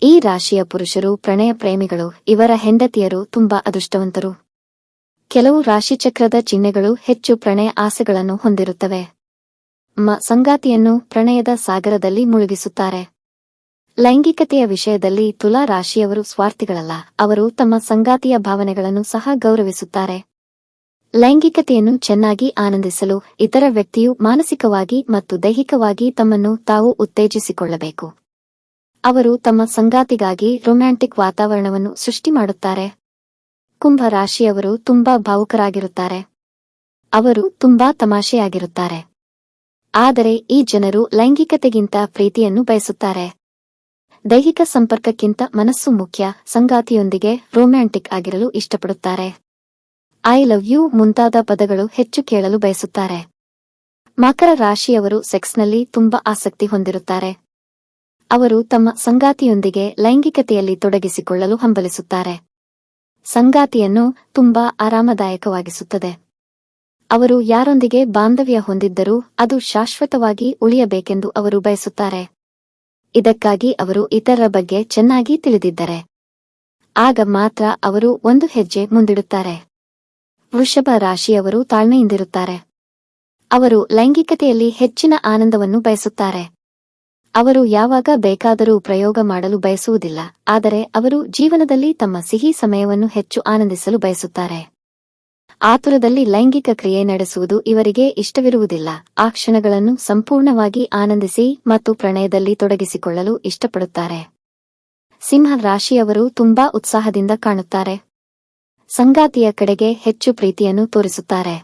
ಈ ರಾಶಿಯ ಪುರುಷರು ಪ್ರಣಯ ಪ್ರೇಮಿಗಳು. ಇವರ ಹೆಂಡತಿಯರು ತುಂಬಾ ಅದೃಷ್ಟವಂತರು. ಕೆಲವು ರಾಶಿಚಕ್ರದ ಚಿಹ್ನೆಗಳು ಹೆಚ್ಚು ಪ್ರಣಯ ಆಸೆಗಳನ್ನು ಹೊಂದಿರುತ್ತವೆ. ಸಂಗಾತಿಯನ್ನು ಪ್ರಣಯದ ಸಾಗರದಲ್ಲಿ ಮುಳುಗಿಸುತ್ತಾರೆ. ಲೈಂಗಿಕತೆಯ ವಿಷಯದಲ್ಲಿ ತುಲಾ ರಾಶಿಯವರು ಸ್ವಾರ್ಥಿಗಳಲ್ಲ. ಅವರು ತಮ್ಮ ಸಂಗಾತಿಯ ಭಾವನೆಗಳನ್ನು ಸಹ ಗೌರವಿಸುತ್ತಾರೆ. ಲೈಂಗಿಕತೆಯನ್ನು ಚೆನ್ನಾಗಿ ಆನಂದಿಸಲು ಇತರ ವ್ಯಕ್ತಿಯು ಮಾನಸಿಕವಾಗಿ ಮತ್ತು ದೈಹಿಕವಾಗಿ ತಮ್ಮನ್ನು ತಾವು ಉತ್ತೇಜಿಸಿಕೊಳ್ಳಬೇಕು. ಅವರು ತಮ್ಮ ಸಂಗಾತಿಗಾಗಿ ರೊಮ್ಯಾಂಟಿಕ್ ವಾತಾವರಣವನ್ನು ಸೃಷ್ಟಿ ಮಾಡುತ್ತಾರೆ. ಕುಂಭ ರಾಶಿಯವರು ತುಂಬಾ ಭಾವುಕರಾಗಿರುತ್ತಾರೆ. ಅವರು ತುಂಬಾ ತಮಾಷೆಯಾಗಿರುತ್ತಾರೆ. ಆದರೆ ಈ ಜನರು ಲೈಂಗಿಕತೆಗಿಂತ ಪ್ರೀತಿಯನ್ನು ಬಯಸುತ್ತಾರೆ. ದೈಹಿಕ ಸಂಪರ್ಕಕ್ಕಿಂತ ಮನಸ್ಸು ಮುಖ್ಯ. ಸಂಗಾತಿಯೊಂದಿಗೆ ರೊಮ್ಯಾಂಟಿಕ್ ಆಗಿರಲು ಇಷ್ಟಪಡುತ್ತಾರೆ. ಐ ಲವ್ ಯು ಮುಂತಾದ ಪದಗಳು ಹೆಚ್ಚು ಕೇಳಲು ಬಯಸುತ್ತಾರೆ. ಮಕರ ರಾಶಿಯವರು ಸೆಕ್ಸ್ನಲ್ಲಿ ತುಂಬಾ ಆಸಕ್ತಿ ಹೊಂದಿರುತ್ತಾರೆ. ಅವರು ತಮ್ಮ ಸಂಗಾತಿಯೊಂದಿಗೆ ಲೈಂಗಿಕತೆಯಲ್ಲಿ ತೊಡಗಿಸಿಕೊಳ್ಳಲು ಹಂಬಲಿಸುತ್ತಾರೆ. ಸಂಗಾತಿಯನ್ನು ತುಂಬಾ ಆರಾಮದಾಯಕವಾಗಿಸುತ್ತದೆ. ಅವರು ಯಾರೊಂದಿಗೆ ಬಾಂಧವ್ಯ ಹೊಂದಿದ್ದರೂ ಅದು ಶಾಶ್ವತವಾಗಿ ಉಳಿಯಬೇಕೆಂದು ಅವರು ಬಯಸುತ್ತಾರೆ. ಇದಕ್ಕಾಗಿ ಅವರು ಇತರರ ಬಗ್ಗೆ ಚೆನ್ನಾಗಿ ತಿಳಿದಿದ್ದರೆ ಆಗ ಮಾತ್ರ ಅವರು ಒಂದು ಹೆಜ್ಜೆ ಮುಂದಿಡುತ್ತಾರೆ. ವೃಷಭ ರಾಶಿಯವರು ತಾಳ್ಮೆಯಿಂದಿರುತ್ತಾರೆ. ಅವರು ಲೈಂಗಿಕತೆಯಲ್ಲಿ ಹೆಚ್ಚಿನ ಆನಂದವನ್ನು ಬಯಸುತ್ತಾರೆ. ಅವರು ಯಾವಾಗ ಬೇಕಾದರೂ ಪ್ರಯೋಗ ಮಾಡಲು ಬಯಸುವುದಿಲ್ಲ, ಆದರೆ ಅವರು ಜೀವನದಲ್ಲಿ ತಮ್ಮ ಸಿಹಿ ಸಮಯವನ್ನು ಹೆಚ್ಚು ಆನಂದಿಸಲು ಬಯಸುತ್ತಾರೆ. ಆತುರದಲ್ಲಿ ಲೈಂಗಿಕ ಕ್ರಿಯೆ ನಡೆಸುವುದು ಇವರಿಗೆ ಇಷ್ಟವಿರುವುದಿಲ್ಲ. ಆ ಕ್ಷಣಗಳನ್ನು ಸಂಪೂರ್ಣವಾಗಿ ಆನಂದಿಸಿ ಮತ್ತು ಪ್ರಣಯದಲ್ಲಿ ತೊಡಗಿಸಿಕೊಳ್ಳಲು ಇಷ್ಟಪಡುತ್ತಾರೆ. ಸಿಂಹ ರಾಶಿಯವರು ತುಂಬಾ ಉತ್ಸಾಹದಿಂದ ಕಾಣುತ್ತಾರೆ. ಸಂಗಾತಿಯ ಕಡೆಗೆ ಹೆಚ್ಚು ಪ್ರೀತಿಯನ್ನು ತೋರಿಸುತ್ತಾರೆ.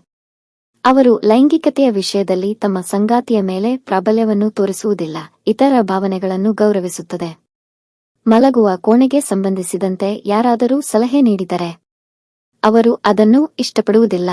ಅವರು ಲೈಂಗಿಕತೆಯ ವಿಷಯದಲ್ಲಿ ತಮ್ಮ ಸಂಗಾತಿಯ ಮೇಲೆ ಪ್ರಾಬಲ್ಯವನ್ನು ತೋರಿಸುವುದಿಲ್ಲ, ಇತರ ಭಾವನೆಗಳನ್ನು ಗೌರವಿಸುತ್ತದೆ. ಮಲಗುವ ಕೋಣೆಗೆ ಸಂಬಂಧಿಸಿದಂತೆ ಯಾರಾದರೂ ಸಲಹೆ ನೀಡಿದರೆ ಅವರು ಅದನ್ನು ಇಷ್ಟಪಡುವುದಿಲ್ಲ.